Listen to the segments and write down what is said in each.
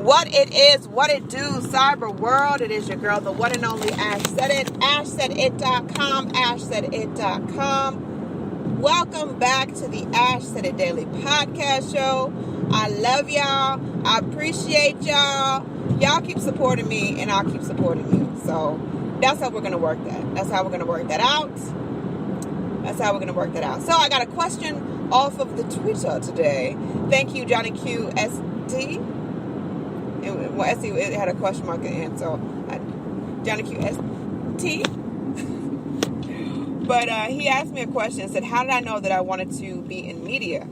What it is, what it do, cyber world. It is your girl, the one and only Ash Said It. AshSaidIt.com, AshSaidIt.com. Welcome back to the Ash Said It Daily Podcast Show. I love y'all. I appreciate y'all. Y'all keep supporting me, and I'll keep supporting you. So that's how we're going to work that. That's how we're going to work that out. So I got a question off of the Twitter today. Thank you, Johnny QST. It had a question mark at the end, so Johnny QST. But he asked me a question and said, how did I know that I wanted to be in media?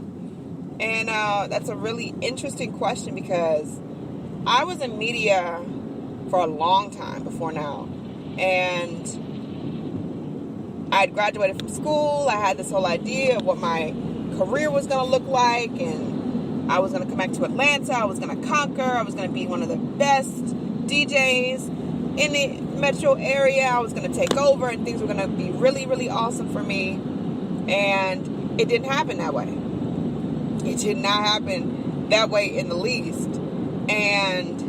And that's a really interesting question because I was in media for a long time before now. And I'd graduated from school. I had this whole idea of what my career was going to look like. And I was going to come back to Atlanta. I was going to conquer. I was going to be one of the best DJs in the metro area. I was going to take over and things were going to be really, really awesome for me. And it didn't happen that way. It did not happen that way in the least. And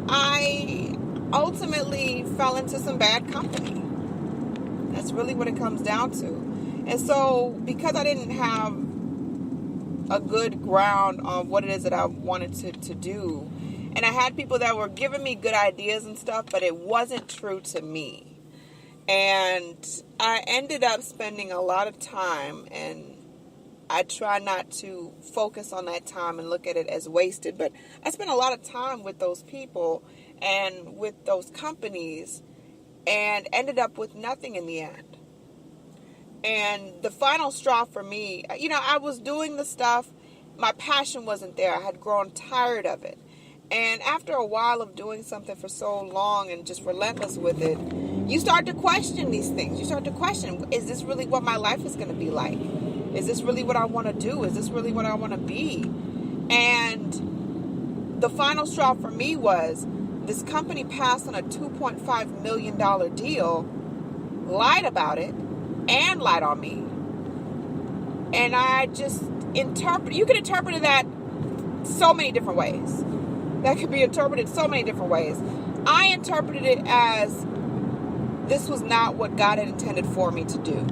I ultimately fell into some bad company. That's really what it comes down to. And so because I didn't have a good ground on what it is that I wanted to do, and I had people that were giving me good ideas and stuff, but it wasn't true to me. And I ended up spending a lot of time, and I try not to focus on that time and look at it as wasted, but I spent a lot of time with those people and with those companies and ended up with nothing in the end. And the final straw for me, I was doing the stuff, my passion wasn't there. I had grown tired of it. And after a while of doing something for so long and just relentless with it, you start to question these things. You start to question, is this really what my life is going to be like? Is this really what I want to do? Is this really what I want to be? And the final straw for me was this company passed on a $2.5 million deal, lied about it, and lied on me. And I just you can interpret that so many different ways. That could be interpreted so many different ways. I interpreted it as this was not what God had intended for me to do.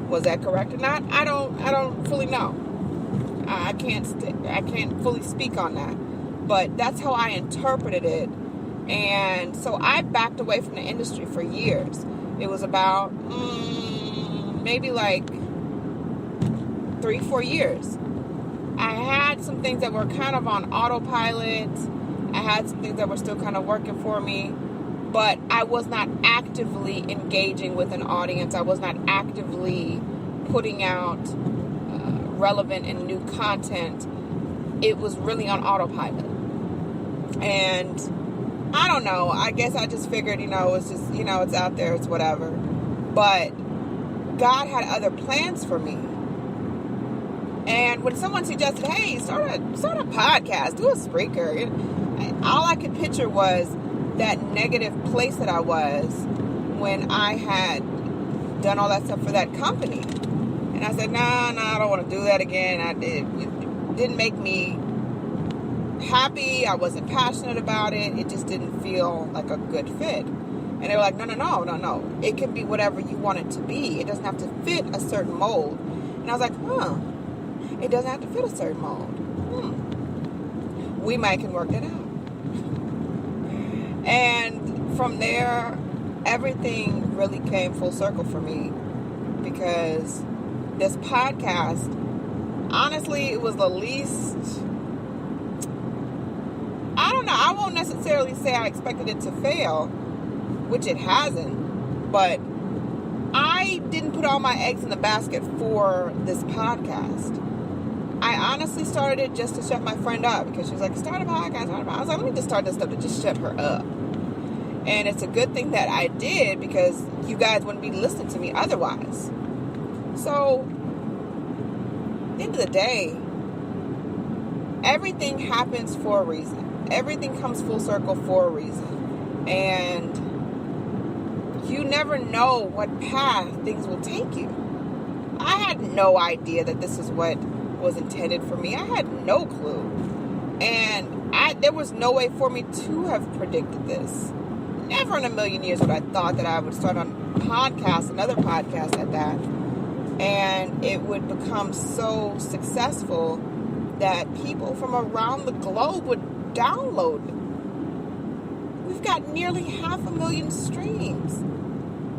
Was that correct or not? I don't fully know. I can't fully speak on that. But that's how I interpreted it. And so I backed away from the industry for years. It was about maybe like 3-4 years. I had some things that were kind of on autopilot. I had some things that were still kind of working for me. But I was not actively engaging with an audience. I was not actively putting out relevant and new content. It was really on autopilot. And I don't know. I guess I just figured, it's just, it's out there. It's whatever. But God had other plans for me. And when someone suggested, hey, start a podcast, do a Spreaker, all I could picture was that negative place that I was when I had done all that stuff for that company. And I said, no, I don't want to do that again. It didn't make me happy. I wasn't passionate about it. It just didn't feel like a good fit. And they were like, no. It can be whatever you want it to be. It doesn't have to fit a certain mold. And I was like, it doesn't have to fit a certain mold. We might can work that out. And from there, everything really came full circle for me because this podcast, honestly, it was the least, I don't know, I won't necessarily say I expected it to fail, which it hasn't, but I didn't put all my eggs in the basket for this podcast. I honestly started it just to shut my friend up because she was like, start a podcast. I was like, let me just start this stuff to just shut her up. And it's a good thing that I did because you guys wouldn't be listening to me otherwise. So, at the end of the day, everything happens for a reason. Everything comes full circle for a reason. And you never know what path things will take you. I had no idea that this is what was intended for me. I had no clue. And there was no way for me to have predicted this. Never in a million years would I thought that I would start on podcast, another podcast at that, and it would become so successful that people from around the globe would download it. We've got nearly 500,000 streams.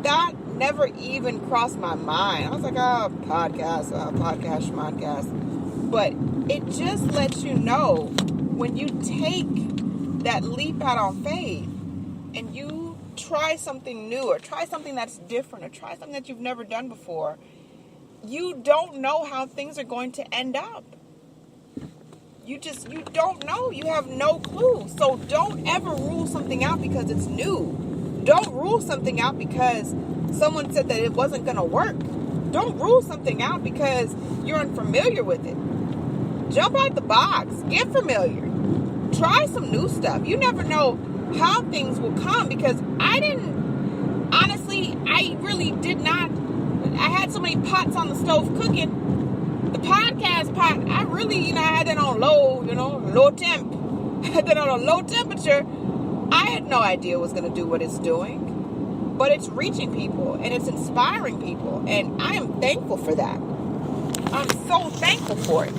That never even crossed my mind. I was like, podcast, schmodcast. But it just lets you know when you take that leap out on faith and you try something new or try something that's different or try something that you've never done before, you don't know how things are going to end up. You don't know. You have no clue. So don't ever rule something out because it's new. Don't rule something out because someone said that it wasn't going to work. Don't rule something out because you're unfamiliar with it. Jump out the box. Get familiar. Try some new stuff. You never know how things will come because I really did not. I had so many pots on the stove cooking. The podcast pot, I really, I had that on low temp. I had that on a low temperature. I had no idea it was going to do what it's doing. But it's reaching people and it's inspiring people. And I am thankful for that. I'm so thankful for it.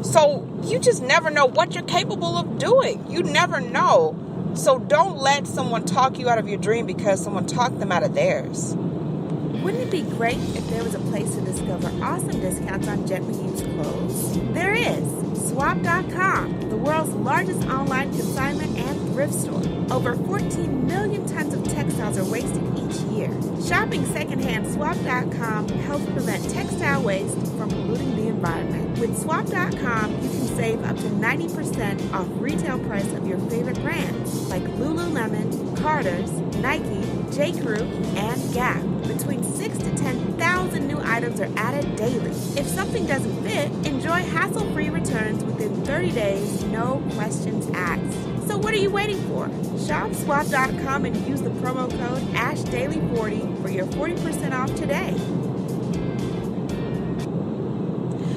So you just never know what you're capable of doing. You never know. So don't let someone talk you out of your dream because someone talked them out of theirs. Wouldn't it be great if there was a place to discover awesome discounts on gently used clothes? There is. Swap.com, the world's largest online consignment and thrift store. Over 14 million tons of textiles are wasted each year. Shopping secondhand Swap.com helps prevent textile waste from polluting the environment. With Swap.com, you can save up to 90% off retail price of your favorite brands like Lululemon, Carter's, Nike, J.Crew, and Gap. Between 6,000 to 10,000 new items are added daily. If something doesn't fit, enjoy hassle-free returns within 30 days, no questions asked. So what are you waiting for? Shop Swap.com and use the promo code AshDaily40 for your 40% off today.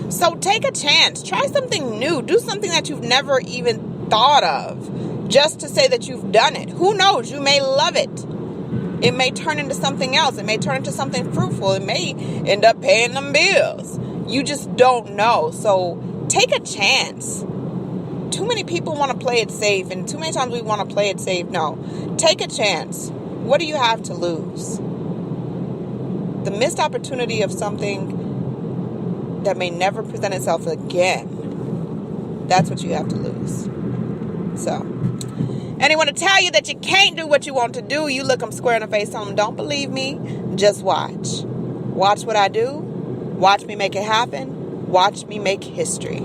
So take a chance. Try something new. Do something that you've never even thought of just to say that you've done it. Who knows? You may love it. It may turn into something else. It may turn into something fruitful. It may end up paying them bills. You just don't know. So take a chance. Too many people want to play it safe, and too many times we want to play it safe. No. Take a chance. What do you have to lose? The missed opportunity of something that may never present itself again. That's what you have to lose. So. Anyone to tell you that you can't do what you want to do, you look them square in the face, tell them, don't believe me, just watch. Watch what I do. Watch me make it happen. Watch me make history.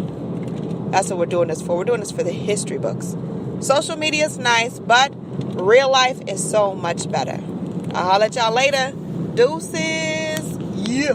That's what we're doing this for. We're doing this for the history books. Social media is nice, but real life is so much better. I'll holler at y'all later. Deuces. Yeah.